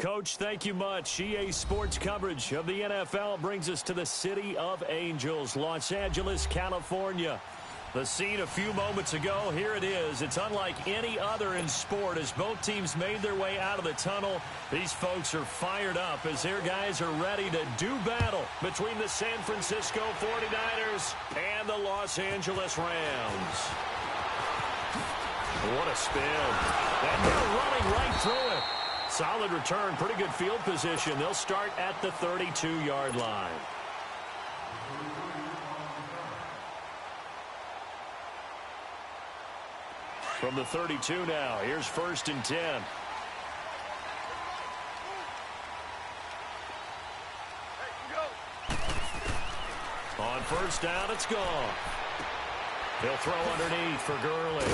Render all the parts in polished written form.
Coach, thank you much. EA Sports coverage of the NFL brings us to the City of Angels, Los Angeles, California. The scene a few moments ago, here it is. It's unlike any other in sport as both teams made their way out of the tunnel. These folks are fired up as their guys are ready to do battle between the San Francisco 49ers and the Los Angeles Rams. What a spin. And they're running right through it. Solid return, pretty good field position. They'll start at the 32-yard line. From the 32 now, here's 1st and 10. On 1st down, it's gone. He'll throw underneath for Gurley.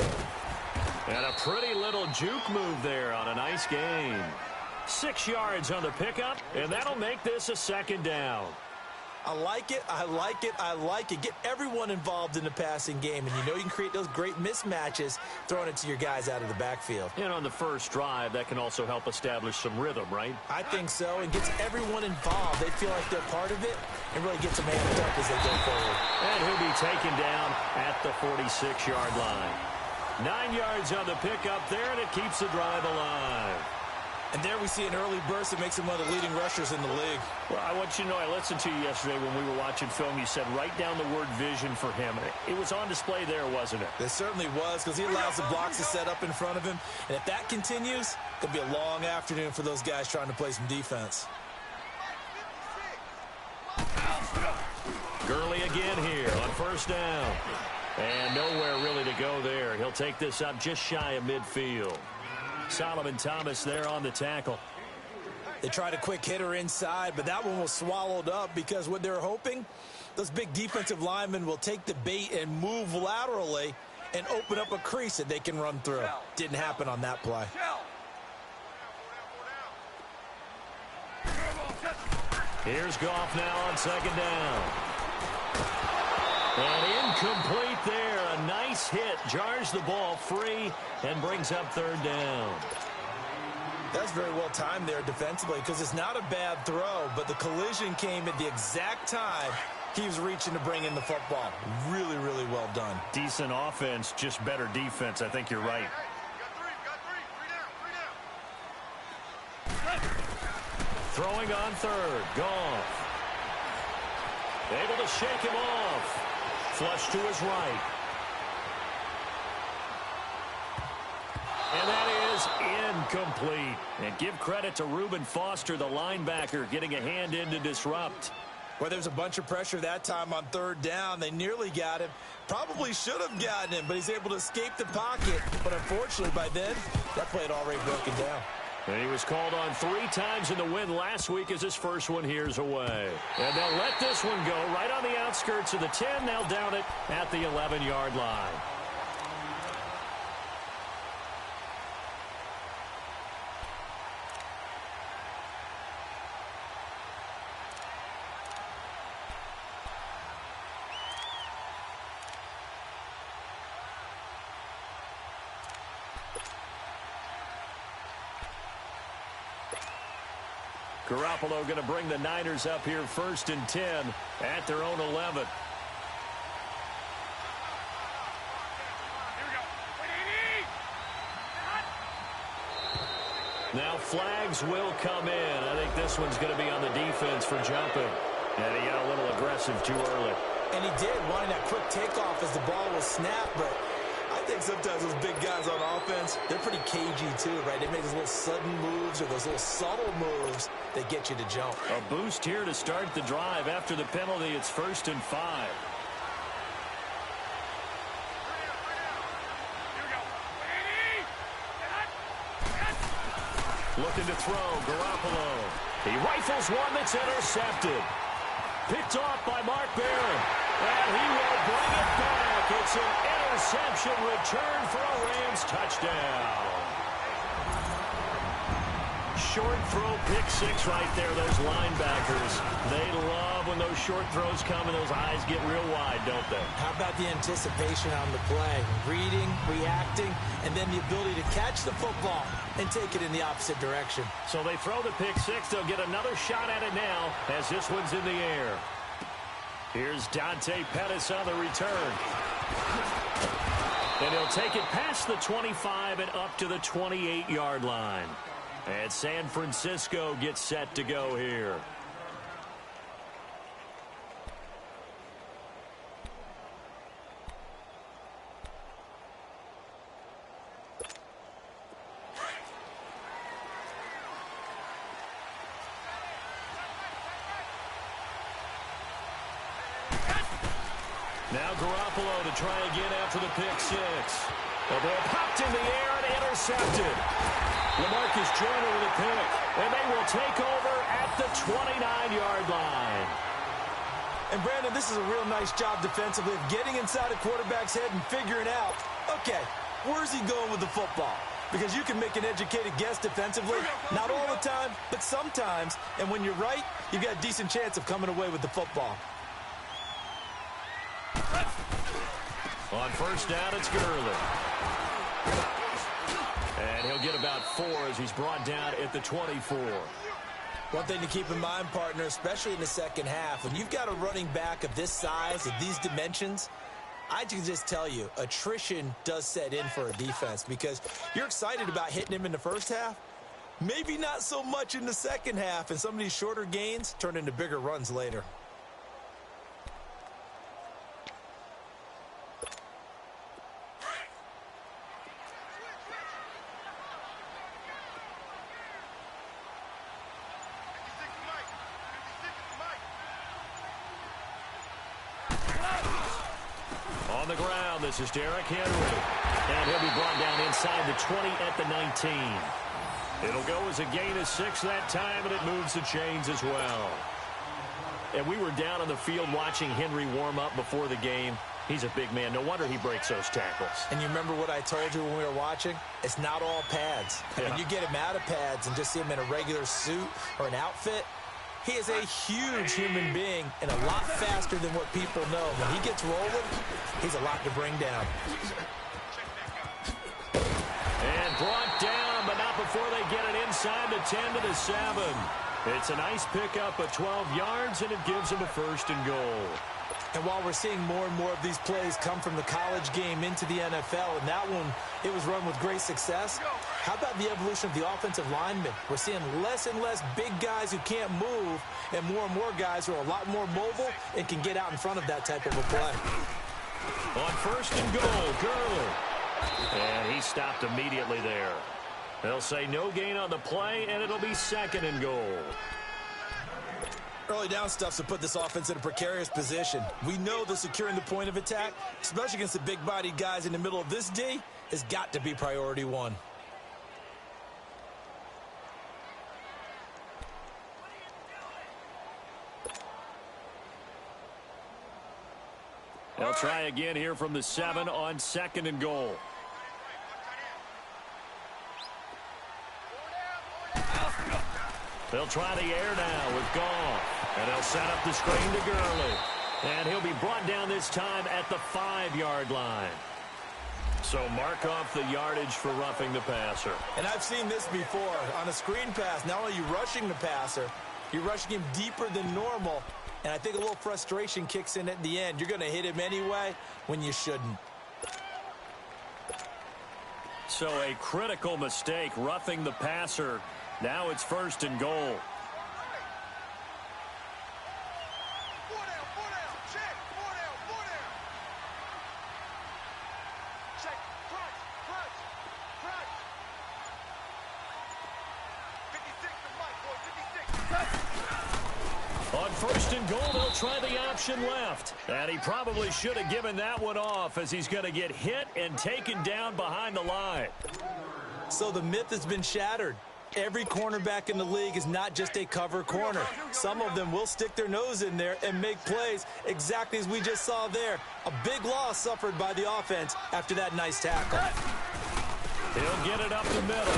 And a pretty little juke move there on a nice gain. 6 yards on the pickup, and that'll make this a 2nd down. I like it, I like it, I like it. Get everyone involved in the passing game, and you know you can create those great mismatches throwing it to your guys out of the backfield. And on the first drive, that can also help establish some rhythm, right? I think so, and gets everyone involved. They feel like they're part of it, and really gets them amped up as they go forward. And he'll be taken down at the 46-yard line. 9 yards on the pickup there, and it keeps the drive alive. And there we see an early burst that makes him one of the leading rushers in the league. Well, I want you to know, I listened to you yesterday when we were watching film. You said write down the word vision for him. It was on display there, wasn't it? It certainly was, because he allows the blocks to set up in front of him. And if that continues, it'll be a long afternoon for those guys trying to play some defense. Gurley again here on 1st down. And nowhere really to go there. He'll take this up just shy of midfield. Solomon Thomas there on the tackle. They tried a quick hitter inside, but that one was swallowed up because what they're hoping, those big defensive linemen will take the bait and move laterally and open up a crease that they can run through. Didn't happen on that play. Here's Goff now on 2nd down. And incomplete there. A nice hit. Jars the ball free and brings up 3rd down. That's very well timed there defensively because it's not a bad throw, but the collision came at the exact time he was reaching to bring in the football. Really, really well done. Decent offense, just better defense. I think you're right. Throwing on 3rd. Goff. Able to shake him off. Flush to his right. And that is incomplete. And give credit to Reuben Foster, the linebacker, getting a hand in to disrupt. Well, there's a bunch of pressure that time on 3rd down. They nearly got him. Probably should have gotten him, but he's able to escape the pocket. But unfortunately, by then, that play had already broken down. And he was called on 3 times in the win last week as his first one here's away. And they'll let this one go right on the outskirts of the 10. They'll down it at the 11-yard line. Garoppolo going to bring the Niners up here 1st and 10 at their own 11. Now flags will come in. I think this one's going to be on the defense for jumping. And he got a little aggressive too early. And he did, wanting that quick takeoff as the ball was snapped, but I think sometimes those big guys on offense, they're pretty cagey too, right? They make those little sudden moves or those little subtle moves that get you to jump. A boost here to start the drive. After the penalty, it's 1st and 5. Looking to throw, Garoppolo. He rifles one that's intercepted. Picked off by Mark Barron. And he will bring it back. It's an interception return for a Rams touchdown. Short throw, pick 6 right there. Those linebackers, they love when those short throws come and those eyes get real wide, don't they? How about the anticipation on the play? Reading, reacting, and then the ability to catch the football and take it in the opposite direction. So they throw the pick six. They'll get another shot at it now as this one's in the air. Here's Dante Pettis on the return. And he'll take it past the 25 and up to the 28-yard line. And San Francisco gets set to go here. Now Garoppolo to try again after the pick six. The ball popped in the air and intercepted. LaMarcus Joyner with a pick. And they will take over at the 29-yard line. And, Brandon, this is a real nice job defensively of getting inside a quarterback's head and figuring out, okay, where's he going with the football? Because you can make an educated guess defensively, not all the time, but sometimes. And when you're right, you've got a decent chance of coming away with the football. On first down, it's Gurley. And he'll get about 4 as he's brought down at the 24. One thing to keep in mind, partner, especially in the second half, when you've got a running back of this size, of these dimensions, I can just tell you, attrition does set in for a defense because you're excited about hitting him in the first half. Maybe not so much in the second half, and some of these shorter gains turn into bigger runs later. On the ground, this is Derrick Henry. And he'll be brought down inside the 20 at the 19. It'll go as a gain of 6 that time, and it moves the chains as well. And we were down on the field watching Henry warm up before the game. He's a big man. No wonder he breaks those tackles. And you remember what I told you when we were watching? It's not all pads. Yeah. When you get him out of pads and just see him in a regular suit or an outfit, he is a huge human being and a lot faster than what people know. When he gets rolling, he's a lot to bring down. And brought down, but not before they get it inside the 10 to the 7. It's a nice pickup of 12 yards, and it gives them a first and goal. And while we're seeing more and more of these plays come from the college game into the NFL, and that one, it was run with great success, how about the evolution of the offensive linemen? We're seeing less and less big guys who can't move, and more guys who are a lot more mobile and can get out in front of that type of a play. On first and goal, Gurley. And he stopped immediately there. They'll say no gain on the play, and it'll be second and goal. Early down stuff to put this offense in a precarious position. We know that securing the point of attack, especially against the big-bodied guys in the middle of this D, has got to be priority one. They'll try again here from the 7 on second and goal. They'll try the air now with Goff. And they'll set up the screen to Gurley. And he'll be brought down this time at the 5-yard line. So mark off the yardage for roughing the passer. And I've seen this before. On a screen pass, not only are you rushing the passer, you're rushing him deeper than normal. And I think a little frustration kicks in at the end. You're going to hit him anyway when you shouldn't. So a critical mistake, roughing the passer. Now it's first and goal. On first and goal, they'll try the option left. And he probably should have given that one off as he's going to get hit and taken down behind the line. So the myth has been shattered. Every cornerback in the league is not just a cover corner. Some of them will stick their nose in there and make plays exactly as we just saw there. A big loss suffered by the offense after that nice tackle. He'll get it up the middle.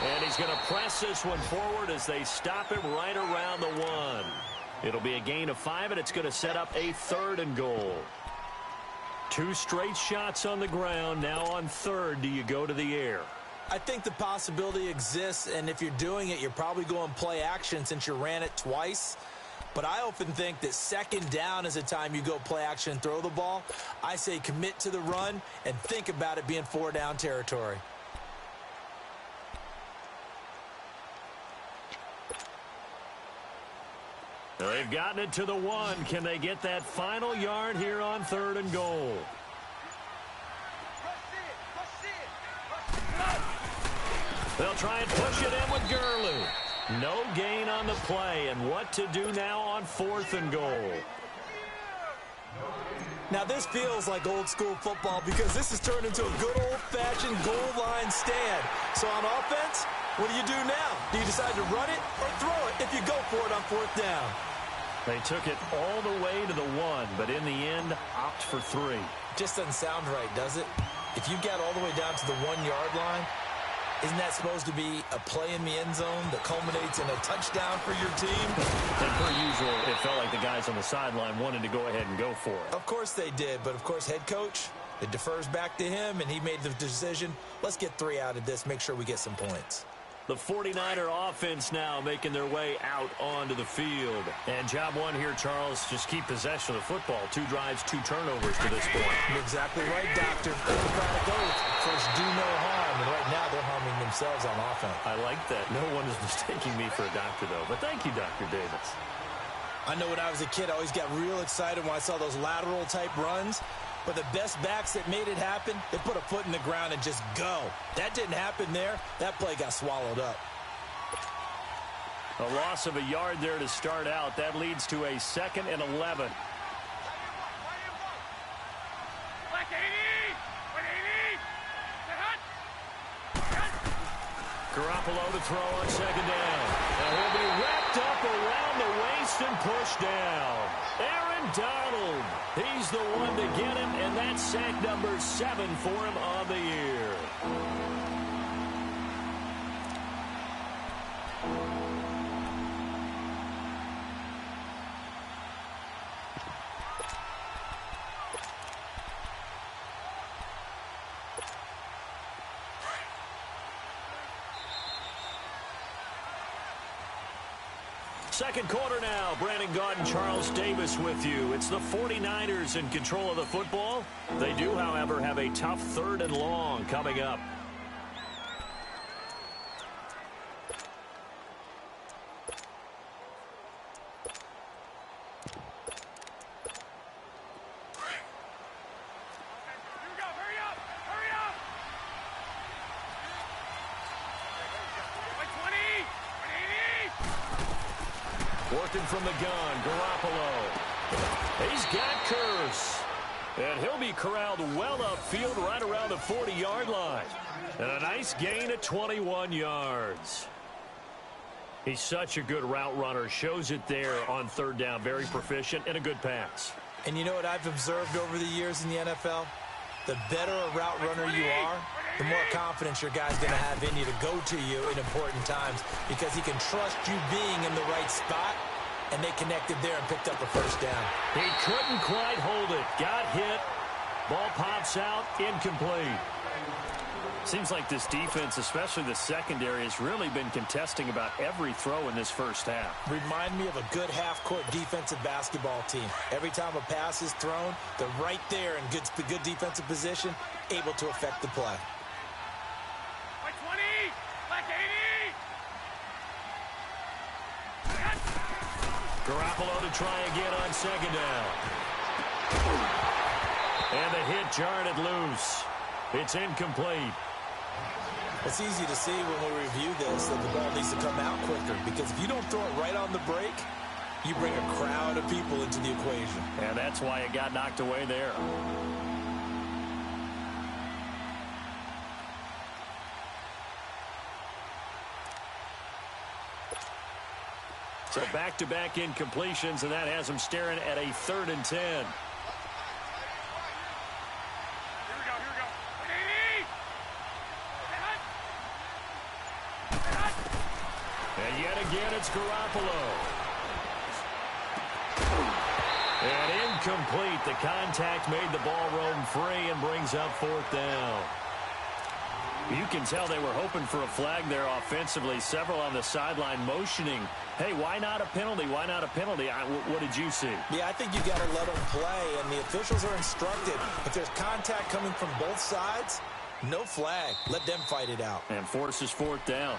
And he's going to press this one forward as they stop him right around the 1. It'll be a gain of 5, and it's going to set up a third and goal. 2 straight shots on the ground. Now on third, do you go to the air? I think the possibility exists, and if you're doing it, you're probably going play action since you ran it twice. But I often think that second down is a time you go play action and throw the ball. I say commit to the run and think about it being 4-down territory. They've gotten it to the 1. Can they get that final yard here on 3rd and goal? They'll try and push it in with Gurley. No gain on the play, and what to do now on 4th and goal. Now this feels like old school football because this has turned into a good old-fashioned goal line stand. So on offense, what do you do now? Do you decide to run it or throw it if you go for it on 4th down? They took it all the way to the 1, but in the end, opt for 3. Just doesn't sound right, does it? If you got all the way down to the 1-yard line, isn't that supposed to be a play in the end zone that culminates in a touchdown for your team? And per usual, it felt like the guys on the sideline wanted to go ahead and go for it. Of course they did, but of course head coach, it defers back to him, and he made the decision, let's get 3 out of this, make sure we get some points. The 49er offense now making their way out onto the field. And job one here, Charles, just keep possession of the football. 2 drives, 2 turnovers to this point. You're exactly right, Doctor. Hippocratic oath. First, do no harm. And right now, they're harming themselves on offense. I like that. No one is mistaking me for a doctor, though. But thank you, Dr. Davis. I know when I was a kid, I always got real excited when I saw those lateral-type runs. But the best backs that made it happen, they put a foot in the ground and just go. That didn't happen there. That play got swallowed up. A loss of a yard there to start out. That leads to a 2nd and 11. Garoppolo to throw on 2nd down. And he'll be wrapped up around the waist and pushed down. Aaron Donald, he's the one to get him, and that's sack number 7 for him on the year. Second quarter now. Brandon Gaudin, Charles Davis with you. It's the 49ers in control of the football. They do, however, have a tough 3rd and long coming up. Working from the gun, Garoppolo. He's got Curse. And he'll be corralled well upfield right around the 40-yard line. And a nice gain of 21 yards. He's such a good route runner. Shows it there on 3rd down. Very proficient and a good pass. And you know what I've observed over the years in the NFL? The better a route runner you are, the more confidence your guy's going to have in you to go to you in important times because he can trust you being in the right spot, and they connected there and picked up a 1st down. He couldn't quite hold it. Got hit. Ball pops out. Incomplete. Seems like this defense, especially the secondary, has really been contesting about every throw in this first half. Remind me of a good half-court defensive basketball team. Every time a pass is thrown, they're right there in good defensive position, able to affect the play. Garoppolo to try again on 2nd down. And the hit jarred it loose. It's incomplete. It's easy to see when we review this that the ball needs to come out quicker because if you don't throw it right on the break, you bring a crowd of people into the equation. And that's why it got knocked away there. So back-to-back incompletions, and that has him staring at a 3rd and 10. And yet again, it's Garoppolo. And incomplete. The contact made the ball roam free and brings up 4th down. You can tell they were hoping for a flag there offensively. Several on the sideline motioning, hey, why not a penalty? Why not a penalty? What did you see? Yeah, I think you got to let them play, and the officials are instructed. If there's contact coming from both sides, no flag. Let them fight it out. And forces fourth down.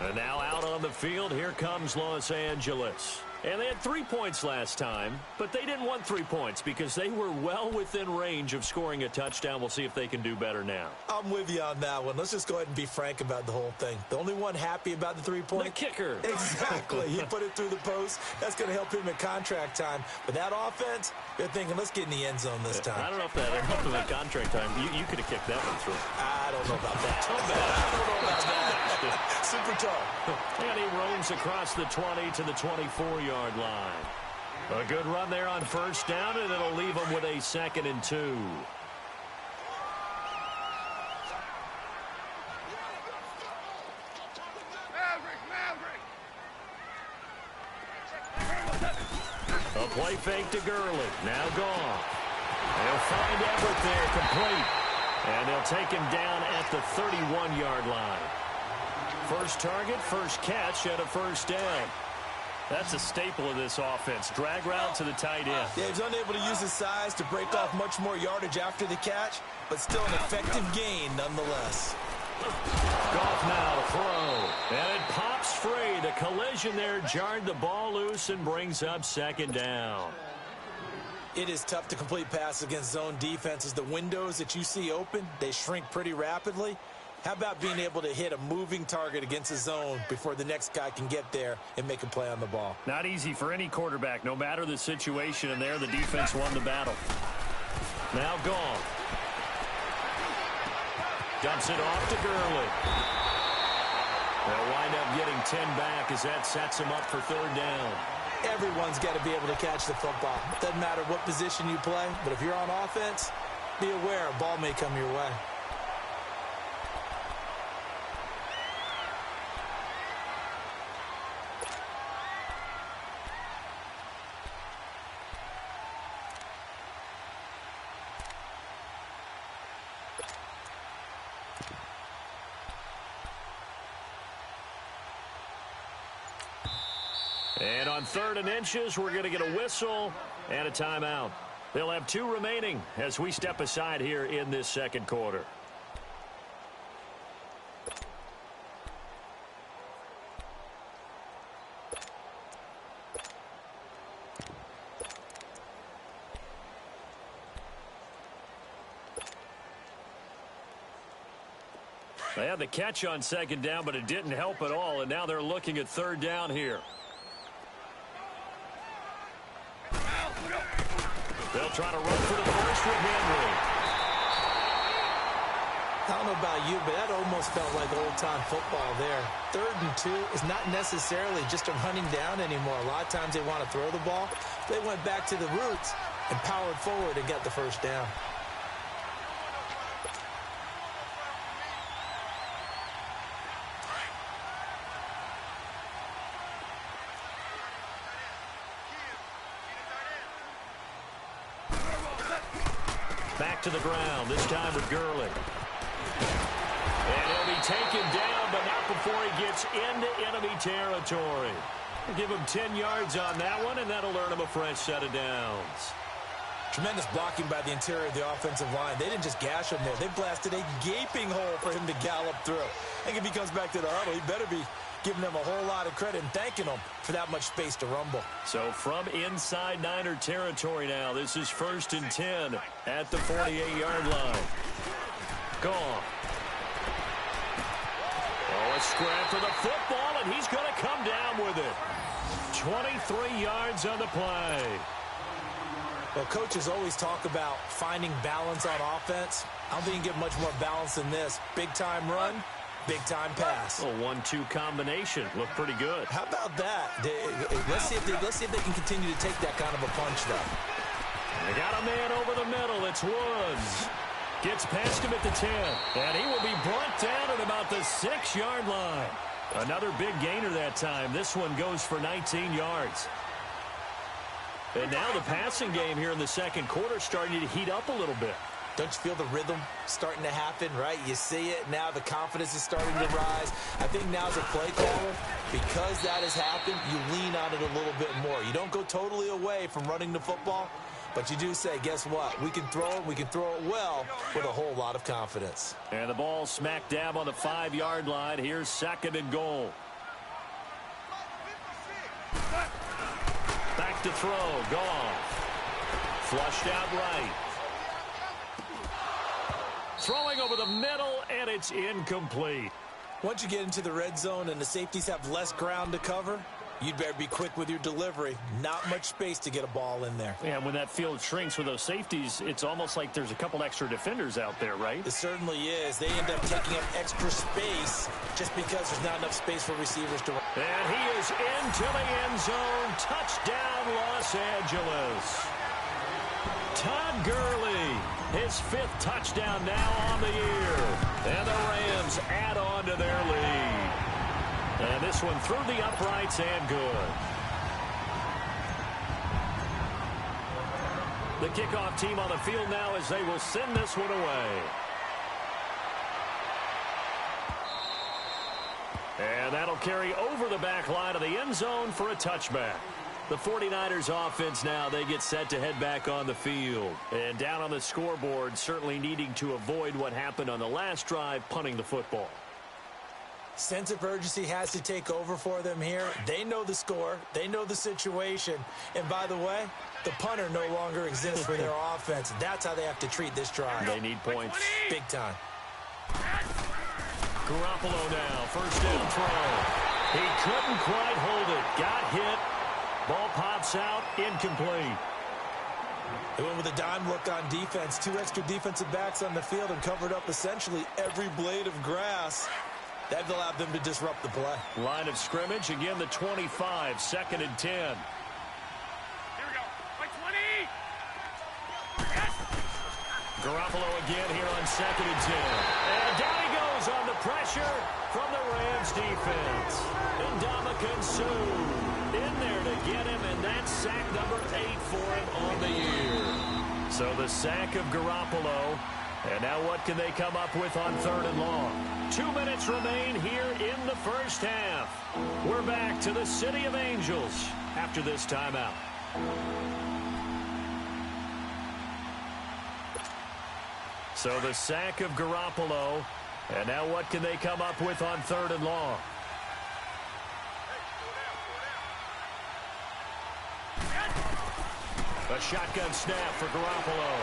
And now out on the field, here comes Los Angeles. And they had 3 points last time, but they didn't want 3 points because they were well within range of scoring a touchdown. We'll see if they can do better now. I'm with you on that one. Let's just go ahead and be frank about the whole thing. The only one happy about the 3-point? The kicker. Exactly. He put it through the post. That's going to help him in contract time. But that offense, they're thinking, let's get in the end zone this time. I don't know if that helped him in contract time. You could have kicked that one through. I don't know about that. Toe bad. I don't know about that. Super tall. And he roams across the 20 to the 24-yard line. A good run there on first down, and it'll leave him with a 2nd and 2. A play fake to Gurley. Now gone. They'll find Everett there, complete. And they'll take him down at the 31-yard line. First target, first catch, and a first down. That's a staple of this offense. Drag route to the tight end. Yeah, he's unable to use his size to break off much more yardage after the catch, but still an effective gain nonetheless. Goff now to throw. And it pops free. The collision there jarred the ball loose and brings up 2nd down. It is tough to complete passes against zone defenses. The windows that you see open, they shrink pretty rapidly. How about being able to hit a moving target against a zone before the next guy can get there and make a play on the ball? Not easy for any quarterback, no matter the situation. And there, the defense won the battle. Now gone. Dumps it off to Gurley. They'll wind up getting 10 back as that sets him up for 3rd down. Everyone's got to be able to catch the football. Doesn't matter what position you play, but if you're on offense, be aware a ball may come your way. And on 3rd and inches, we're going to get a whistle and a timeout. They'll have 2 remaining as we step aside here in this 2nd quarter. They had the catch on 2nd down, but it didn't help at all, and now they're looking at 3rd down here. They'll try to run for the first with Henry. I don't know about you, but that almost felt like old-time football there. 3rd and 2 is not necessarily just a running down anymore. A lot of times they want to throw the ball. They went back to the roots and powered forward and got the first down. Back to the ground, this time with Gurley. And he'll be taken down, but not before he gets into enemy territory. We'll give him 10 yards on that one, and that'll earn him a fresh set of downs. Tremendous blocking by the interior of the offensive line. They didn't just gash him there. They blasted a gaping hole for him to gallop through. I think if he comes back to the huddle, he better be giving them a whole lot of credit and thanking them for that much space to rumble. So from inside Niner territory now, this is 1st and 10 at the 48-yard line. Gone. Oh, a scrap for the football, and he's going to come down with it. 23 yards on the play. Well, coaches always talk about finding balance on offense. I don't think you can get much more balance than this. Big-time run, big-time pass. A 1-2 combination. Looked pretty good. How about that? Let's see if they can continue to take that kind of a punch, though. They got a man over the middle. It's Woods. Gets past him at the 10. And he will be brought down at about the 6-yard line. Another big gainer that time. This one goes for 19 yards. And now the passing game here in the 2nd quarter starting to heat up a little bit. Don't you feel the rhythm starting to happen, right? You see it. Now the confidence is starting to rise. I think now as a play caller, because that has happened, you lean on it a little bit more. You don't go totally away from running the football, but you do say, guess what? We can throw it. We can throw it well with a whole lot of confidence. And the ball smack dab on the 5-yard line. Here's 2nd and goal. Back to throw. Gone. Flushed out right. Throwing over the middle, and it's incomplete. Once you get into the red zone and the safeties have less ground to cover, you'd better be quick with your delivery. Not much space to get a ball in there. Yeah, when that field shrinks with those safeties, it's almost like there's a couple extra defenders out there, right? It certainly is. They end up taking up extra space just because there's not enough space for receivers to run. And he is into the end zone. Touchdown, Los Angeles. Todd Gurley, his 5th touchdown now on the year. And the Rams add on to their lead. And this one through the uprights and good. The kickoff team on the field now as they will send this one away. And that'll carry over the back line of the end zone for a touchback. The 49ers offense now, they get set to head back on the field. And down on the scoreboard, certainly needing to avoid what happened on the last drive, punting the football. Sense of urgency has to take over for them here. They know the score. They know the situation. And by the way, the punter no longer exists for their offense. That's how they have to treat this drive. They need points. Big time. Garoppolo now, 1st down throw. He couldn't quite hold it. Got hit. Ball pops out, incomplete. They went with a dime look on defense. 2 extra defensive backs on the field and covered up essentially every blade of grass. That allowed them to disrupt the play. Line of scrimmage, again the 25, 2nd and 10. Here we go. By 20. Yes. Garoppolo again here on 2nd and 10. And down he goes on the pressure from the Rams defense. Ndamukong Suh in there to get him, and that's sack number 8 for him on the year. So the sack of Garoppolo. And now what can they come up with on 3rd and long? 2 minutes remain here in the first half. We're back to the City of Angels after this timeout. So the sack of Garoppolo. And now what can they come up with on 3rd and long? A shotgun snap for Garoppolo.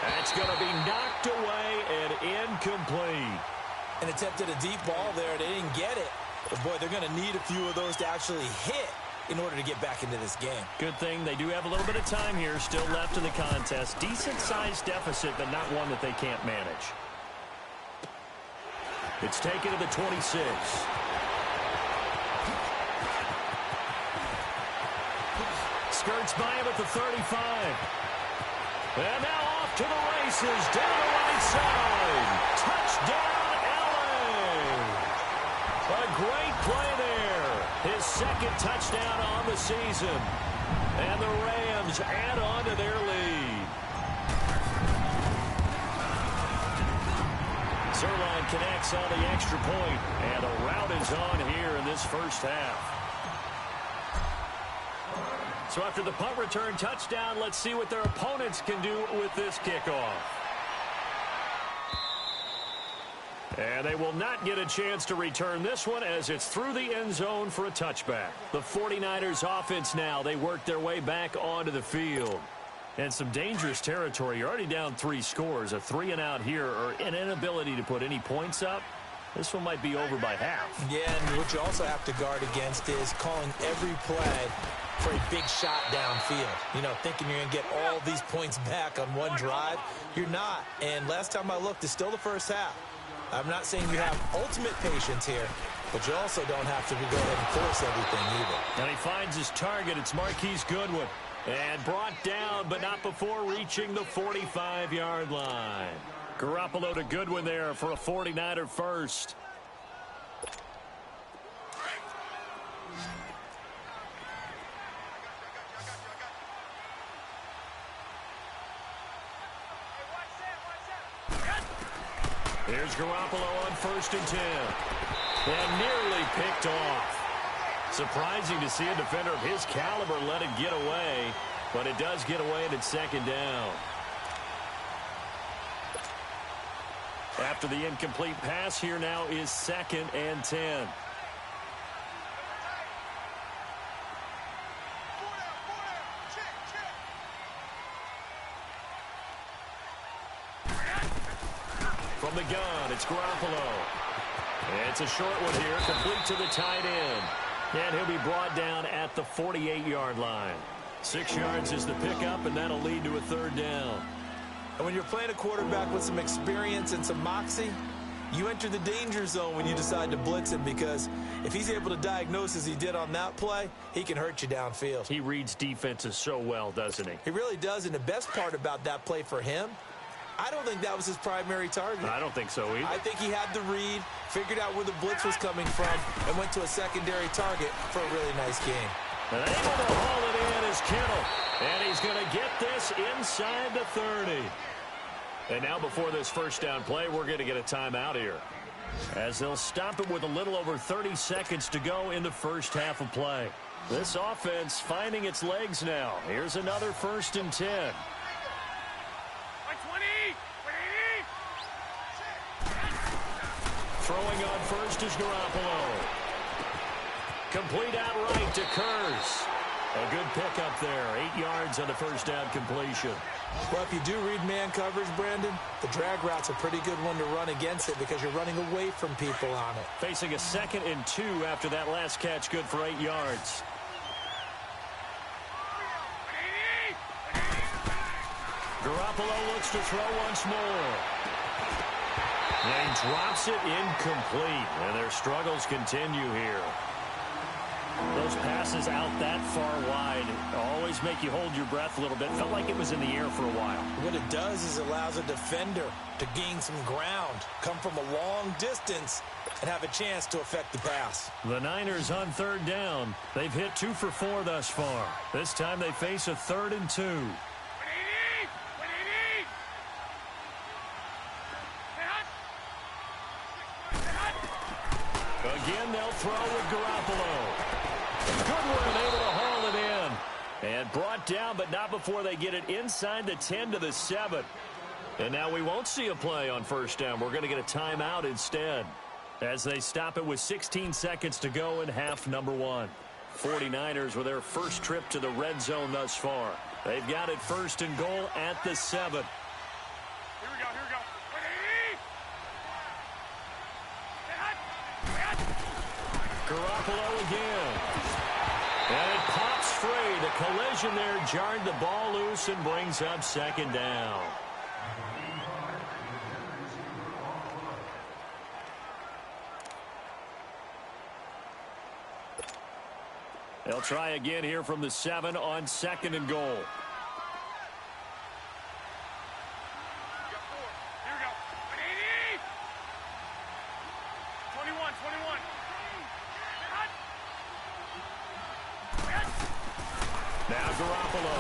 That's going to be knocked away and incomplete. An attempt at a deep ball there. They didn't get it. But, boy, they're going to need a few of those to actually hit in order to get back into this game. Good thing they do have a little bit of time here still left in the contest. Decent-sized deficit, but not one that they can't manage. It's taken to the 26. Skirts by him at the 35. And now off to the races, down the right side. Touchdown, L.A. A great play there. His 2nd touchdown on the season. And the Rams add on to their lead. Zerline connects on the extra point, and a rout is on here in this first half. So after the punt return touchdown, let's see what their opponents can do with this kickoff. And they will not get a chance to return this one as it's through the end zone for a touchback. The 49ers offense now, they work their way back onto the field. And some dangerous territory. You're already down 3 scores. A 3-and-out here or an inability to put any points up. This one might be over by half. Yeah, and what you also have to guard against is calling every play for a big shot downfield. You know, thinking you're going to get all these points back on one drive. You're not. And last time I looked, it's still the first half. I'm not saying you have ultimate patience here, but you also don't have to go ahead and force everything either. And he finds his target. It's Marquise Goodwin. And brought down, but not before reaching the 45-yard line. Garoppolo to Goodwin there for a 49er first. Here's Garoppolo on 1st and 10. And nearly picked off. Surprising to see a defender of his caliber let it get away, but it does get away and it's 2nd down. After the incomplete pass, here now is 2nd and 10. From the gun, it's Garoppolo. It's a short one here, complete to the tight end. And he'll be brought down at the 48-yard line. 6 yards is the pickup, and that'll lead to a 3rd down. And when you're playing a quarterback with some experience and some moxie, you enter the danger zone when you decide to blitz him, because if he's able to diagnose as he did on that play, he can hurt you downfield. He reads defenses so well, doesn't he? He really does, and the best part about that play for him, I don't think that was his primary target. I don't think so either. I think he had the read, figured out where the blitz was coming from, and went to a secondary target for a really nice game. And able to haul it in is Kittle. And he's going to get this inside the 30. And now before this 1st down play, we're going to get a timeout here, as they'll stop it with a little over 30 seconds to go in the 1st half of play. This offense finding its legs now. Here's another 1st and 10. Throwing on 1st is Garoppolo. Complete outright to Kurz. A good pickup there. 8 yards on the 1st down completion. Well, if you do read man coverage, Brandon, the drag route's a pretty good one to run against it because you're running away from people on it. Facing a 2nd and 2 after that last catch, good for 8 yards. Garoppolo looks to throw once more. And he drops it incomplete. And their struggles continue here. Those passes out that far wide always make you hold your breath a little bit. Felt like it was in the air for a while. What it does is allows a defender to gain some ground, come from a long distance, and have a chance to affect the pass. The Niners on 3rd down. They've hit 2 for 4 thus far. This time they face a 3rd and 2. Again, they'll throw with Garoppolo. Goodwin able to haul it in. And brought down, but not before they get it inside the 10 to the 7. And now we won't see a play on 1st down. We're going to get a timeout instead, as they stop it with 16 seconds to go in half number 1. 49ers with their first trip to the red zone thus far. They've got it 1st and goal at the 7. Here we go. Garoppolo again. And it pops free. The collision there jarred the ball loose and brings up 2nd down. They'll try again here from the 7 on 2nd and goal. Now Garoppolo.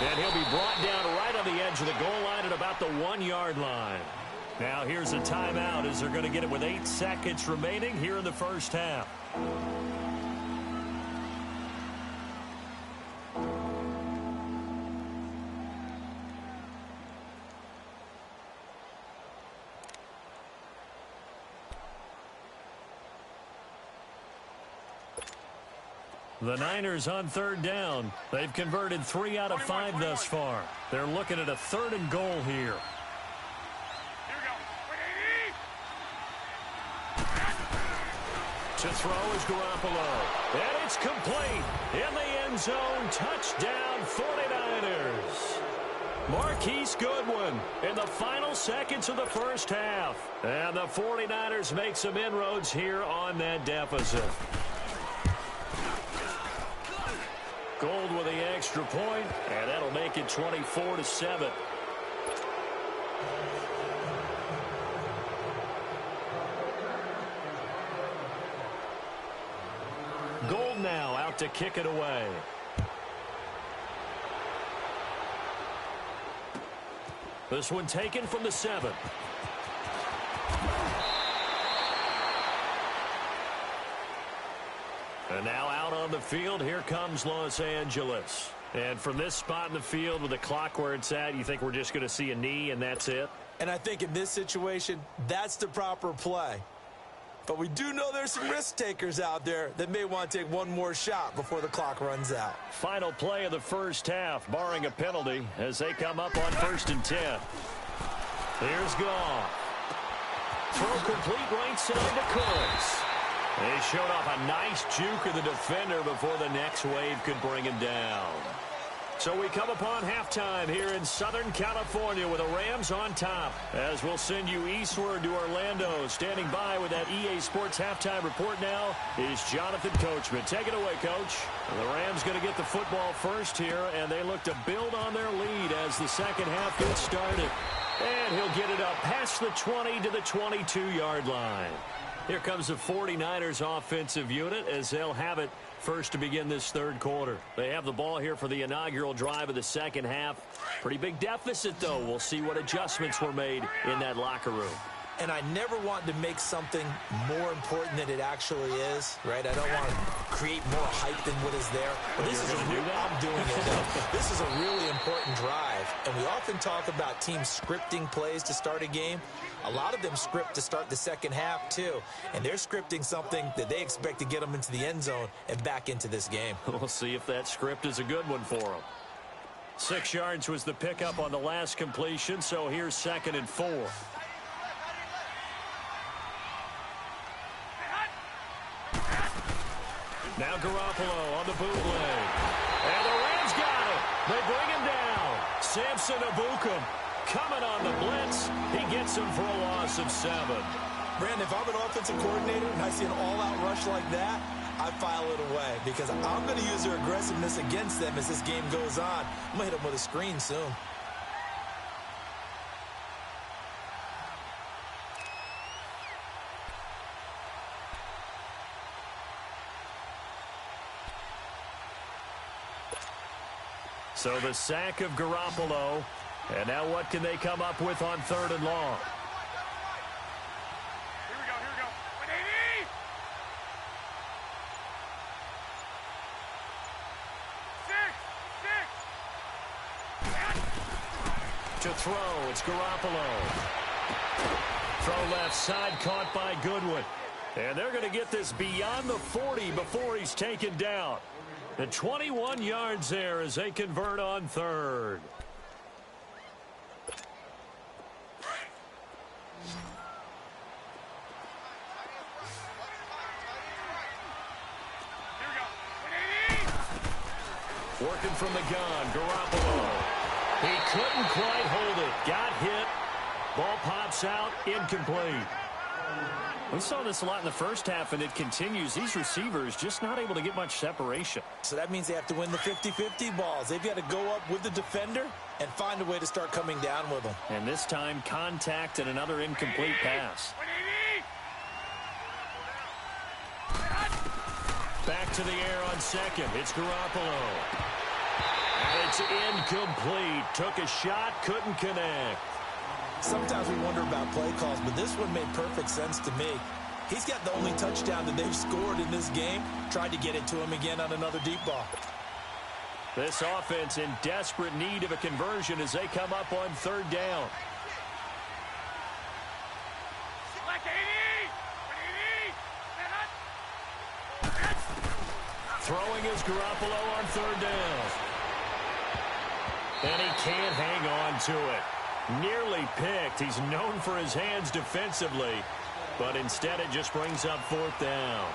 And he'll be brought down right on the edge of the goal line at about the 1-yard line. Now here's a timeout as they're going to get it with 8 seconds remaining here in the 1st half. The Niners on 3rd down. They've converted 3 out of 5 thus far. They're looking at a 3rd and goal here. To throw is Garoppolo. And it's complete. In the end zone. Touchdown 49ers. Marquise Goodwin in the final seconds of the 1st half. And the 49ers make some inroads here on that deficit. Gold with the extra point, and that'll make it 24-7. Gold now out to kick it away. This one taken from the 7. And now out on the field, here comes Los Angeles. And from this spot in the field with the clock where it's at, you think we're just going to see a knee and that's it? And I think in this situation, that's the proper play. But we do know there's some risk takers out there that may want to take one more shot before the clock runs out. Final play of the first half, barring a penalty, as they come up on 1st and 10. Here's Goff. Throw complete right side to Coles. They showed off a nice juke of the defender before the next wave could bring him down. So we come upon halftime here in Southern California with the Rams on top. As we'll send you eastward to Orlando. Standing by with that EA Sports halftime report now is Jonathan Coachman. Take it away, Coach. The Rams going to get the football first here, and they look to build on their lead as the second half gets started. And he'll get it up past the 20 to the 22-yard line. Here comes the 49ers offensive unit as they'll have it first to begin this third quarter. They have the ball here for the inaugural drive of the second half. Pretty big deficit, though. We'll see what adjustments were made in that locker room. And I never want to make something more important than it actually is, right? I don't want to create more hype than what is there. But this is I'm doing it, though. This is a really important drive. And we often talk about teams scripting plays to start a game. A lot of them script to start the second half, too. And they're scripting something that they expect to get them into the end zone and back into this game. We'll see if that script is a good one for them. 6 yards was the pickup on the last completion, so here's 2nd and 4. Now Garoppolo on the bootleg. And the Rams got him. They bring him down. Samson Ebukam coming on the blitz. He gets him for a loss of 7. Brandon, if I'm an offensive coordinator and I see an all-out rush like that, I file it away because I'm going to use their aggressiveness against them as this game goes on. I'm going to hit them with a screen soon. So the sack of Garoppolo. And now what can they come up with on 3rd and long? Here we go. 180! 6! To throw, it's Garoppolo. Throw left side, caught by Goodwin. And they're going to get this beyond the 40 before he's taken down. And 21 yards there as they convert on 3rd. Working from the gun, Garoppolo. He couldn't quite hold it. Got hit. Ball pops out, incomplete. We saw this a lot in the first half, and it continues. These receivers just not able to get much separation. So that means they have to win the 50-50 balls. They've got to go up with the defender and find a way to start coming down with them. And this time, contact and another incomplete pass. 180! Back to the air on 2nd. It's Garoppolo. And it's incomplete. Took a shot, couldn't connect. Sometimes we wonder about play calls, but this one made perfect sense to me. He's got the only touchdown that they've scored in this game. Tried to get it to him again on another deep ball. This offense in desperate need of a conversion as they come up on 3rd down. Throwing is Garoppolo on 3rd down. And he can't hang on to it. Nearly picked. He's known for his hands defensively, but instead it just brings up 4th down.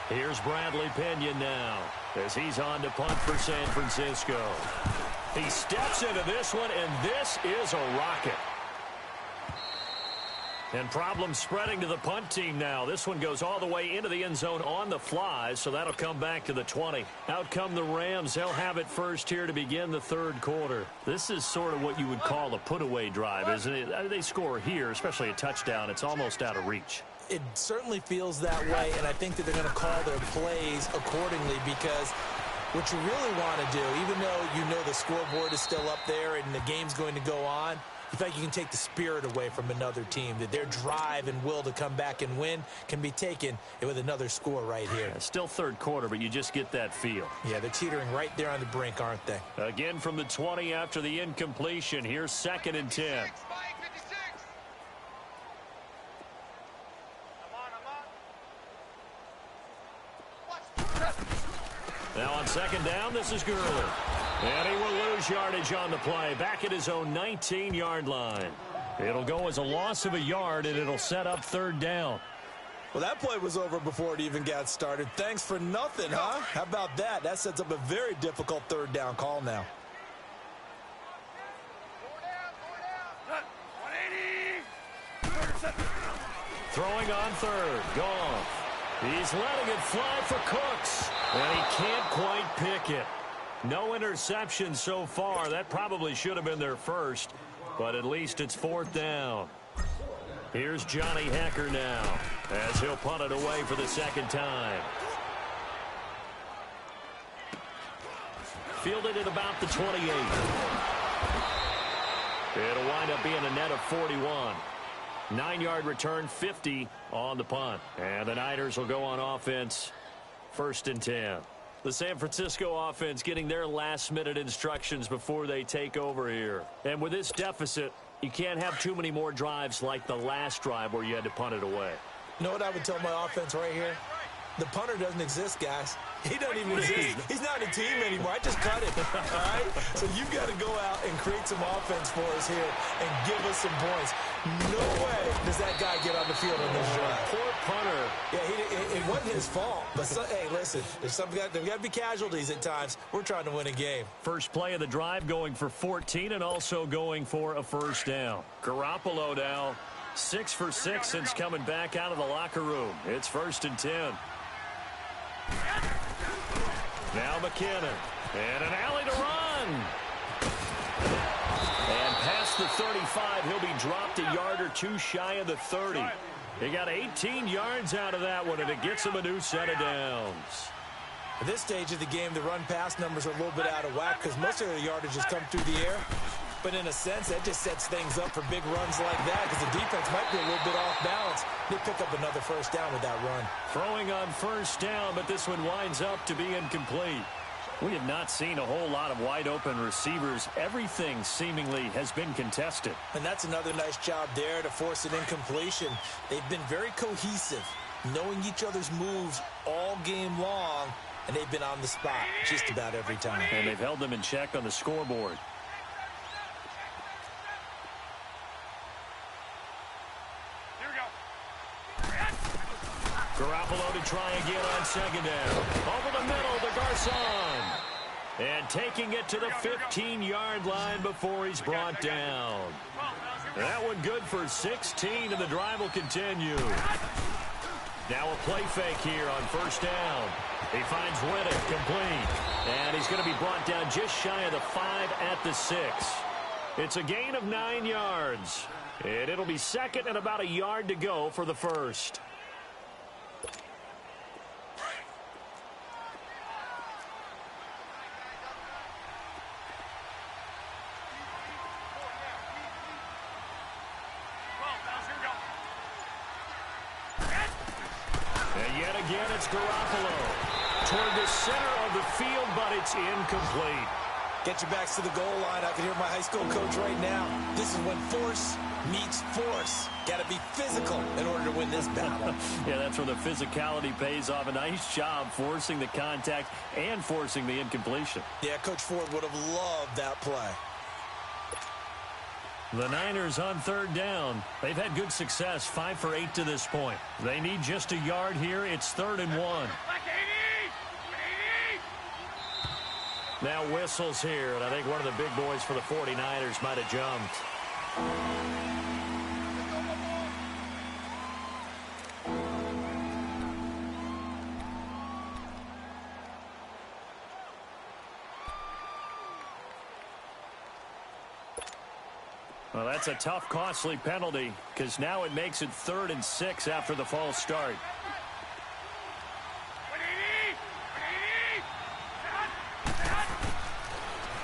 Here's Bradley Pena now as he's on to punt for San Francisco. He steps into this one, and this is a rocket. And problems spreading to the punt team now. This one goes all the way into the end zone on the fly, so that'll come back to the 20. Out come the Rams. They'll have it first here to begin the 3rd quarter. This is sort of what you would call a put-away drive, isn't it? They score here, especially a touchdown. It's almost out of reach. It certainly feels that way, and I think that they're going to call their plays accordingly because what you really want to do, even though you know the scoreboard is still up there and the game's going to go on, You feel like you can take the spirit away from another team, that their drive and will to come back and win can be taken with another score right here. Yeah, still third quarter, but you just get that feel. Yeah, they're teetering right there on the brink, aren't they? Again from the 20 after the incompletion. Here's 2nd and 10. Now on 2nd down, this is Gurley. And he will lose yardage on the play. Back at his own 19-yard line. It'll go as a loss of a yard, and it'll set up 3rd down. Well, that play was over before it even got started. Thanks for nothing, huh? How about that? That sets up a very difficult 3rd down call now. Throwing on 3rd. Goff. He's letting it fly for Cooks. And he can't quite pick it. No interception so far. That probably should have been their first. But at least it's 4th down. Here's Johnny Hecker now as he'll punt it away for the 2nd time. Fielded at about the 28. It'll wind up being a net of 41. 9-yard return, 50 on the punt. And the Niners will go on offense, 1st and 10. The San Francisco offense getting their last-minute instructions before they take over here. And with this deficit, you can't have too many more drives like the last drive where you had to punt it away. You know what I would tell my offense right here? The punter doesn't exist, guys. He doesn't even exist. He's not a team anymore. I just cut him. All right? So you've got to go out and create some offense for us here and give us some points. No way does that guy get on the field in this drive. Poor punter. Yeah, it wasn't his fault. But, hey, listen, there's got to be casualties at times. We're trying to win a game. First play of the drive going for 14 and also going for a 1st down. Garoppolo now 6 for 6 since coming back out of the locker room. It's 1st and 10. Now McKinnon. And an alley to run. And past the 35, he'll be dropped a yard or two shy of the 30. He got 18 yards out of that one, and it gets him a new set of downs. At this stage of the game, the run-pass numbers are a little bit out of whack because most of the yardage has come through the air. But in a sense, that just sets things up for big runs like that because the defense might be a little bit off balance. They pick up another 1st down with that run. Throwing on 1st down, but this one winds up to be incomplete. We have not seen a whole lot of wide-open receivers. Everything seemingly has been contested. And that's another nice job there to force an incompletion. They've been very cohesive, knowing each other's moves all game long, and they've been on the spot just about every time. And they've held them in check on the scoreboard. Garoppolo to try again on 2nd down. Over the middle to Garcon. And taking it to the 15-yard line before he's brought down. That one good for 16, and the drive will continue. Now a play fake here on 1st down. He finds Riddick complete. And he's going to be brought down just shy of the 5 at the 6. It's a gain of 9 yards. And it'll be 2nd and about a yard to go for the 1st. Again, it's Garoppolo toward the center of the field, but it's incomplete. Get your backs to the goal line. I can hear my high school coach right now. This is when force meets force. Got to be physical in order to win this battle. Yeah, that's where the physicality pays off. A nice job forcing the contact and forcing the incompletion. Yeah, Coach Ford would have loved that play. The Niners on 3rd down. They've had good success, 5 for 8 to this point. They need just a yard here. It's 3rd and 1. Now whistles here, and I think one of the big boys for the 49ers might have jumped. Well, that's a tough, costly penalty because now it makes it 3rd and 6 after the false start.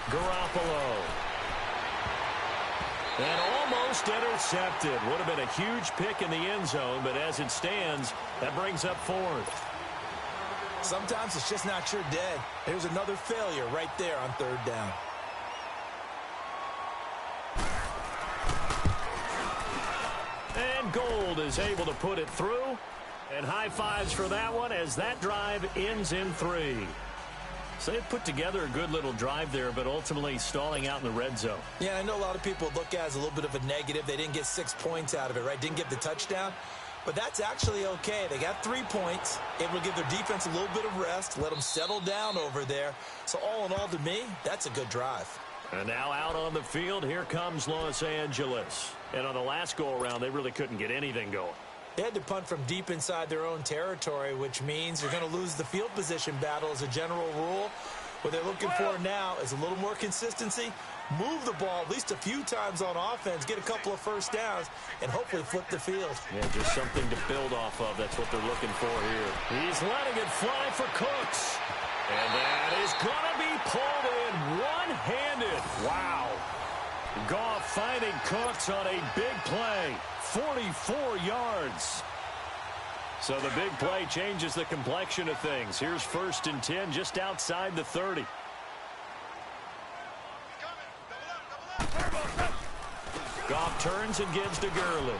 Garoppolo. And all Almost intercepted. Would have been a huge pick in the end zone, but as it stands, that brings up fourth. Sometimes it's just not your day. Here's another failure right there on third down. And Gold is able to put it through. And high fives for that one as that drive ends in 3. So they put together a good little drive there, but ultimately stalling out in the red zone. Yeah, I know a lot of people look at it as a little bit of a negative. They didn't get 6 points out of it, right? Didn't get the touchdown. But that's actually okay. They got 3 points. Able to give their defense a little bit of rest, let them settle down over there. So all in all, to me, that's a good drive. And now out on the field, here comes Los Angeles. And on the last go-around, they really couldn't get anything going. They had to punt from deep inside their own territory, which means you're going to lose the field position battle as a general rule. What they're looking for now is a little more consistency, move the ball at least a few times on offense, get a couple of first downs, and hopefully flip the field. Yeah, just something to build off of. That's what they're looking for here. He's letting it fly for Cooks. And that is going to be pulled in one-handed. Wow. Goff finding Cooks on a big play. 44 yards. So the big play changes the complexion of things. Here's 1st and 10 just outside the 30. Goff turns and gives to Gurley.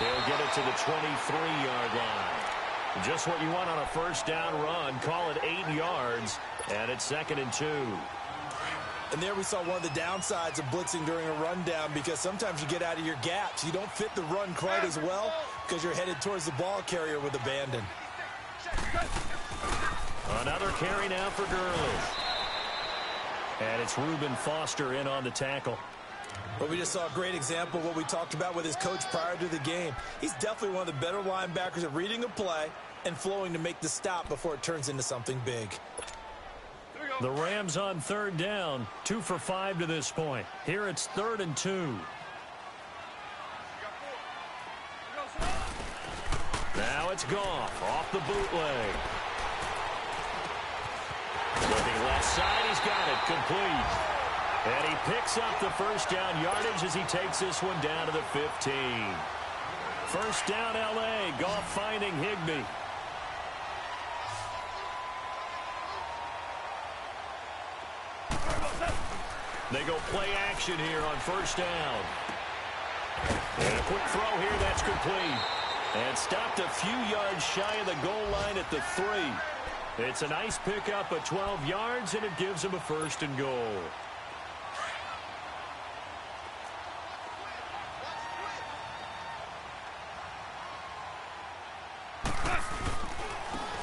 He'll get it to the 23-yard line. Just what you want on a first down run. Call it 8 yards. And it's 2nd and 2. And there we saw one of the downsides of blitzing during a rundown, because sometimes you get out of your gaps. You don't fit the run quite as well because you're headed towards the ball carrier with abandon. Another carry now for Gurley. And it's Reuben Foster in on the tackle. Well, we just saw a great example of what we talked about with his coach prior to the game. He's definitely one of the better linebackers at reading a play and flowing to make the stop before it turns into something big. The Rams on 3rd down, 2 for 5 to this point. Here it's 3rd and 2. Now it's Goff off the bootleg. Looking left side, he's got it complete. And he picks up the first down yardage as he takes this one down to the 15. First down LA, Goff finding Higbee. They go play action here on 1st down. And a quick throw here, that's complete. And stopped a few yards shy of the goal line at the 3. It's a nice pickup of 12 yards, and it gives them a 1st and goal.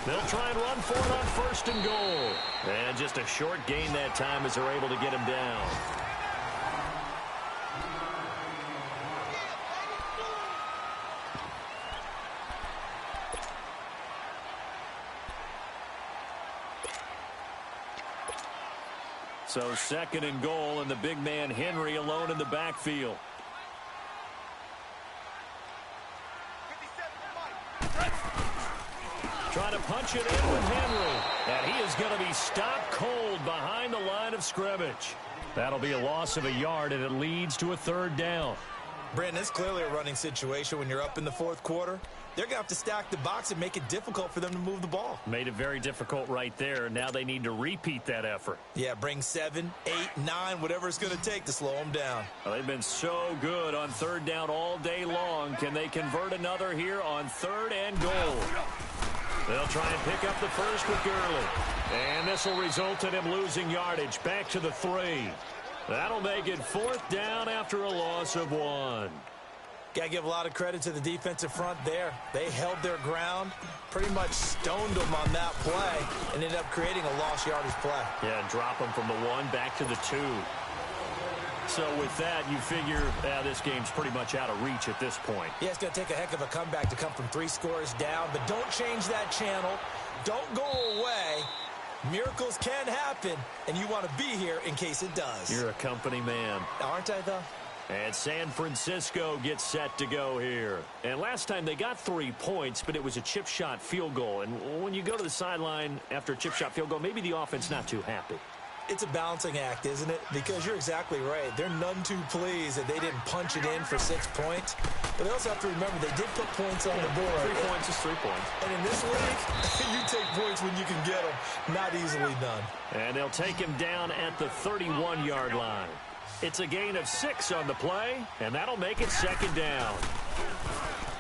They'll try and run for it on 1st and goal. And just a short gain that time as they're able to get him down. So 2nd and goal, and the big man Henry alone in the backfield. Trying to punch it in with Henry. And he is going to be stopped cold behind the line of scrimmage. That'll be a loss of a yard, and it leads to a 3rd down. Brandon, it's clearly a running situation when you're up in the 4th quarter. They're going to have to stack the box and make it difficult for them to move the ball. Made it very difficult right there. Now they need to repeat that effort. Yeah, bring 7, 8, 9, whatever it's going to take to slow them down. Well, they've been so good on 3rd down all day long. Can they convert another here on 3rd and goal? They'll try and pick up the first with Gurley. And this will result in him losing yardage back to the 3. That'll make it 4th down after a loss of 1. Got to give a lot of credit to the defensive front there. They held their ground, pretty much stoned them on that play, and ended up creating a lost yardage play. Yeah, drop them from the 1 back to the 2. So with that, you figure this game's pretty much out of reach at this point. Yeah, it's going to take a heck of a comeback to come from 3 scores down, but don't change that channel. Don't go away. Miracles can happen, and you want to be here in case it does. You're a company man. Aren't I, though? And San Francisco gets set to go here. And last time they got 3 points, but it was a chip shot field goal. And when you go to the sideline after a chip shot field goal, maybe the offense not too happy. It's a balancing act, isn't it? Because you're exactly right. They're none too pleased that they didn't punch it in for 6 points. But they also have to remember they did put points on the board. 3 points is 3 points. And in this league, you take points when you can get them. Not easily done. And they'll take him down at the 31-yard line. It's a gain of 6 on the play, and that'll make it second down.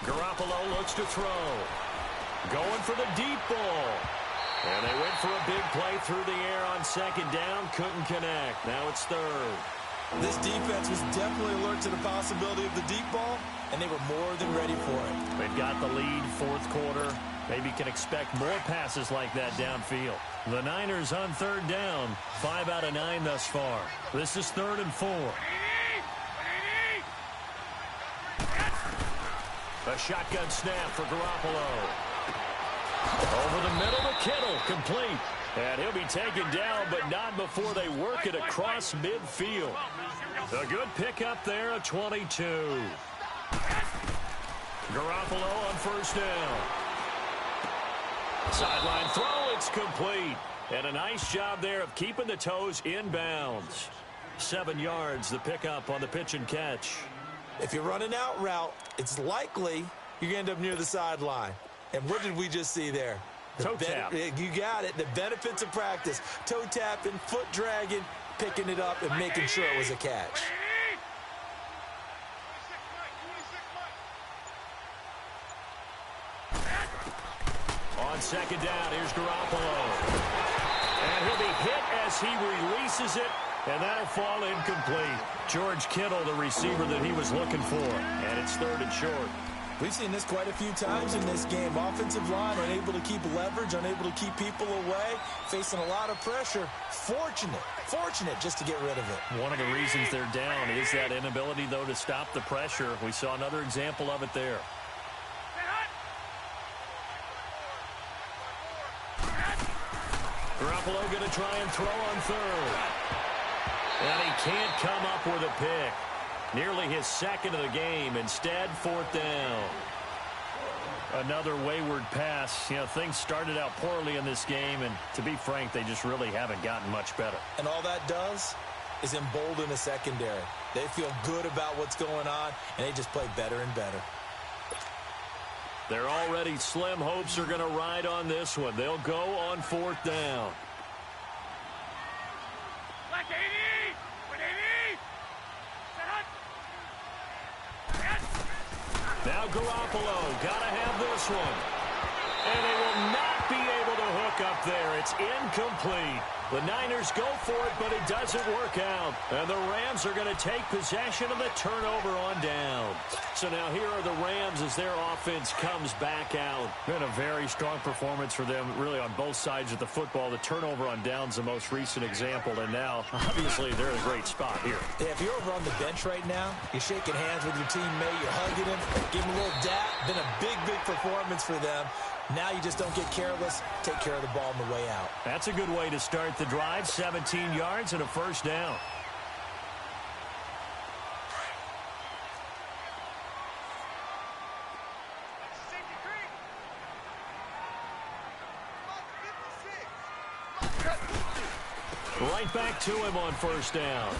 Garoppolo looks to throw. Going for the deep ball. And they went for a big play through the air on second down. Couldn't connect. Now it's third. This defense was definitely alert to the possibility of the deep ball, and they were more than ready for it. They've got the lead, fourth quarter. Maybe can expect more passes like that downfield. The Niners on third down. 5 out of 9 thus far. This is 3rd and 4. A shotgun snap for Garoppolo. Over the middle to Kittle, complete. And he'll be taken down, but not before they work it across midfield. A good pickup there, a 22. Garoppolo on first down. Sideline throw, it's complete. And a nice job there of keeping the toes inbounds. 7 yards, the pickup on the pitch and catch. If you're running out route, it's likely you're going to end up near the sideline. And what did we just see there? Toe tap. You got it. The benefits of practice. Toe tapping, foot dragging, picking it up, and making sure it was a catch. On second down, here's Garoppolo. And he'll be hit as he releases it, and that'll fall incomplete. George Kittle, the receiver that he was looking for. And it's 3rd and short. We've seen this quite a few times in this game. Offensive line unable to keep leverage, unable to keep people away, facing a lot of pressure. Fortunate just to get rid of it. One of the reasons they're down is that inability, though, to stop the pressure. We saw another example of it there. Garoppolo going to try and throw on third. And he can't come up with a pick. Nearly his 2nd of the game. Instead, 4th down. Another wayward pass. You know, things started out poorly in this game, and to be frank, they just really haven't gotten much better. And all that does is embolden the secondary. They feel good about what's going on, and they just play better and better. Their already slim hopes are going to ride on this one. They'll go on 4th down. Now Garoppolo, got to have this one. And they will not be able to hook up there. It's incomplete. The Niners go for it, but it doesn't work out. And the Rams are going to take possession of the turnover on down. So now here are the Rams as their offense comes back out. Been a very strong performance for them, really on both sides of the football. The turnover on down's the most recent example, and now, obviously, they're in a great spot here. Yeah, if you're over on the bench right now, you're shaking hands with your teammate, you're hugging him, give him a little dap. Been a big performance for them. Now you just don't get careless. Take care of the ball on the way out. That's a good way to start the drive. 17 yards and a first down. Right back to him on first down.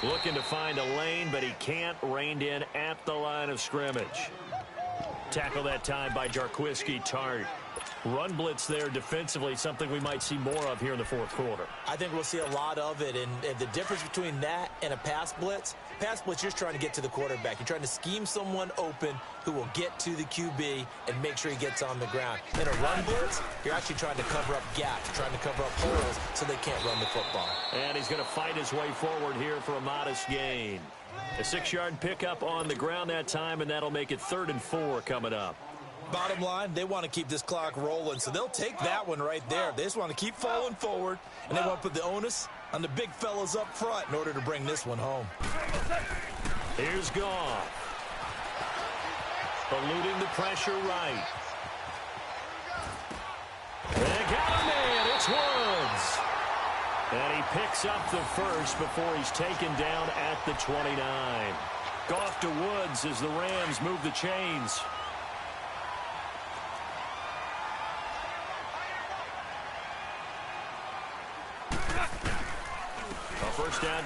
Looking to find a lane, but he can't. Reined in at the line of scrimmage. Tackle that time by Jarquiski Tart. Run blitz there defensively, something we might see more of here in the fourth quarter. I think we'll see a lot of it, and the difference between that and a pass blitz, you're just trying to get to the quarterback. You're trying to scheme someone open who will get to the QB and make sure he gets on the ground. In a run blitz, you're actually trying to cover up gaps, trying to cover up holes so they can't run the football. And he's going to fight his way forward here for a modest gain. A 6-yard pickup on the ground that time, and that'll make it 3rd and 4 coming up. Bottom line, they want to keep this clock rolling, so they'll take that one right there. They just want to keep falling forward, and they want to put the onus on the big fellas up front in order to bring this one home. Here's Goff. Eluding the pressure right. They got a man. It's Woods. And he picks up the first before he's taken down at the 29. Goff to Woods as the Rams move the chains.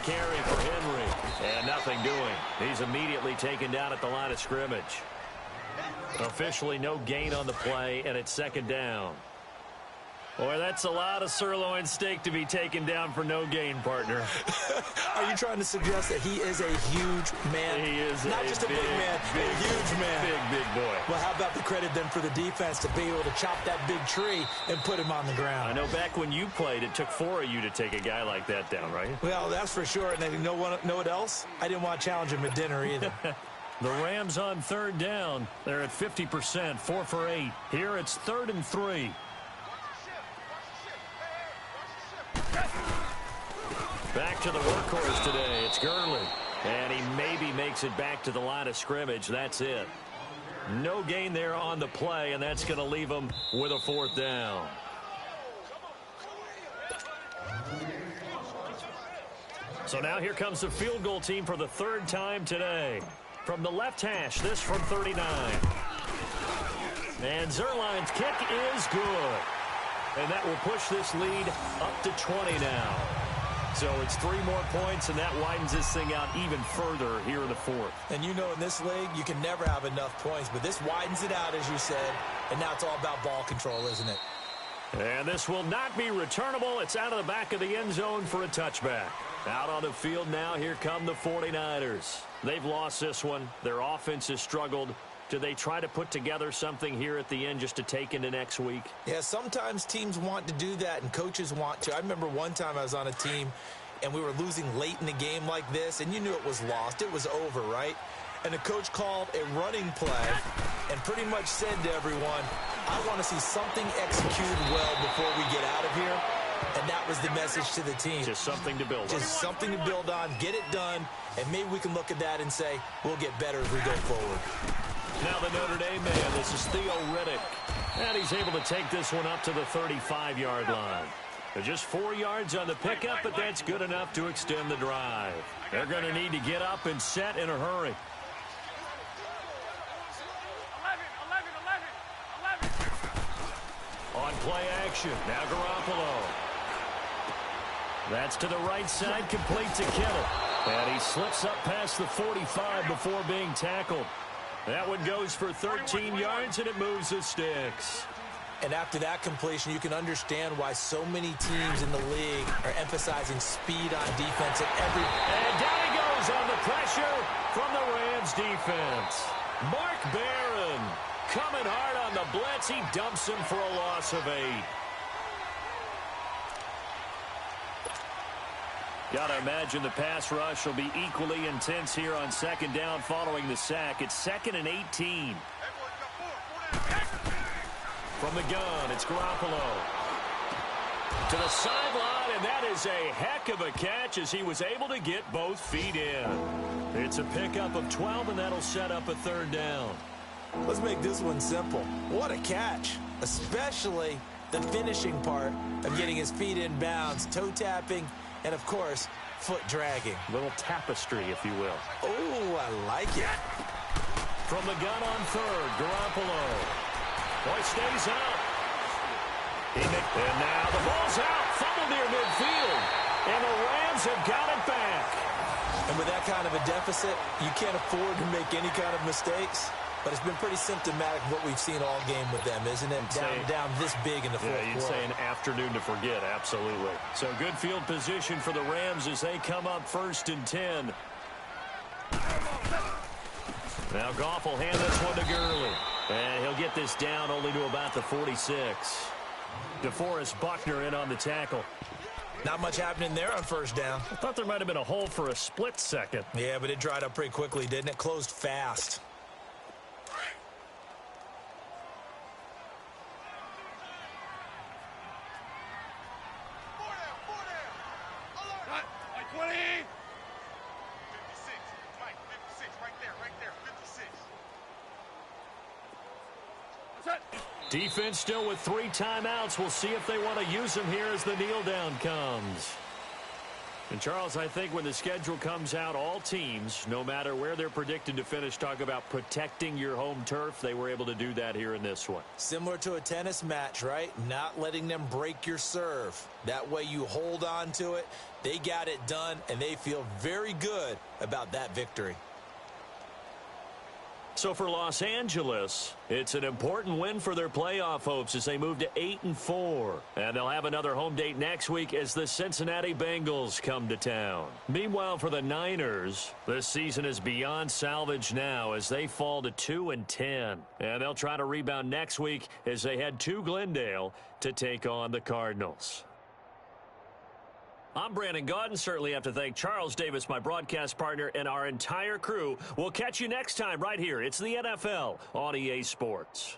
carry for Henry. And nothing doing. He's immediately taken down at the line of scrimmage. Officially no gain on the play, and it's second down. Boy, that's a lot of sirloin steak to be taken down for no gain, partner. Are you trying to suggest that he is a huge man? He is not just a big man, a huge man. Big boy. Well, how about the credit then for the defense to be able to chop that big tree and put him on the ground? I know back when you played, it took 4 of you to take a guy like that down, right? Well, that's for sure. And you know what else? I didn't want to challenge him at dinner either. The Rams on third down. They're at 50%, 4 for 8. Here it's 3rd and 3. Back to the workhorse today. It's Gurley. And he maybe makes it back to the line of scrimmage. That's it. No gain there on the play, and that's going to leave him with a 4th down. So now here comes the field goal team for the 3rd time today. From the left hash, this from 39. And Zerline's kick is good. And that will push this lead up to 20 now. So it's 3 more points, and that widens this thing out even further here in the 4th. And you know in this league, you can never have enough points, but this widens it out, as you said, and now it's all about ball control, isn't it? And this will not be returnable. It's out of the back of the end zone for a touchback. Out on the field now, here come the 49ers. They've lost this one. Their offense has struggled. Do they try to put together something here at the end just to take into next week? Yeah, sometimes teams want to do that and coaches want to. I remember one time I was on a team and we were losing late in the game like this, and you knew it was lost. It was over, right? And the coach called a running play and pretty much said to everyone, I want to see something executed well before we get out of here. And that was the message to the team. Just something to build on. Just something to build on, get it done, and maybe we can look at that and say, we'll get better as we go forward. Now the Notre Dame man, this is Theo Riddick. And he's able to take this one up to the 35-yard line. They're just 4 yards on the pickup, but that's good enough to extend the drive. They're going to need to get up and set in a hurry. 11. On play action, now Garoppolo. That's to the right side, complete to Kittle. And he slips up past the 45 before being tackled. That one goes for 13 yards, and it moves the sticks. And after that completion, you can understand why so many teams in the league are emphasizing speed on defense at every... And down he goes on the pressure from the Rams defense. Mark Barron coming hard on the blitz. He dumps him for a loss of 8. Got to imagine the pass rush will be equally intense here on second down following the sack. It's 2nd and 18. From the gun, it's Garoppolo. To the sideline, and that is a heck of a catch as he was able to get both feet in. It's a pickup of 12, and that'll set up a 3rd down. Let's make this one simple. What a catch, especially the finishing part of getting his feet in bounds, toe tapping, and, of course, foot dragging. Little tapestry, if you will. Oh, I like it. From the gun on 3rd, Garoppolo. Boy stays out. And now the ball's out. Fumble near midfield. And the Rams have got it back. And with that kind of a deficit, you can't afford to make any kind of mistakes. But it's been pretty symptomatic of what we've seen all game with them, isn't it? Down this big in the fourth quarter. Yeah, you'd say an afternoon to forget, absolutely. So good field position for the Rams as they come up 1st and 10. Now Goff will hand this one to Gurley. And he'll get this down only to about the 46. DeForest Buckner in on the tackle. Not much happening there on 1st down. I thought there might have been a hole for a split second. Yeah, but it dried up pretty quickly, didn't it? Closed fast. Defense still with 3 timeouts. We'll see if they want to use them here as the kneel down comes. And, Charles, I think when the schedule comes out, all teams, no matter where they're predicted to finish, talk about protecting your home turf. They were able to do that here in this one. Similar to a tennis match, right? Not letting them break your serve. That way you hold on to it. They got it done, and they feel very good about that victory. So for Los Angeles, it's an important win for their playoff hopes as they move to 8-4. And they'll have another home date next week as the Cincinnati Bengals come to town. Meanwhile, for the Niners, this season is beyond salvage now as they fall to 2-10. And they'll try to rebound next week as they head to Glendale to take on the Cardinals. I'm Brandon Gaudin. Certainly have to thank Charles Davis, my broadcast partner, and our entire crew. We'll catch you next time right here. It's the NFL on EA Sports.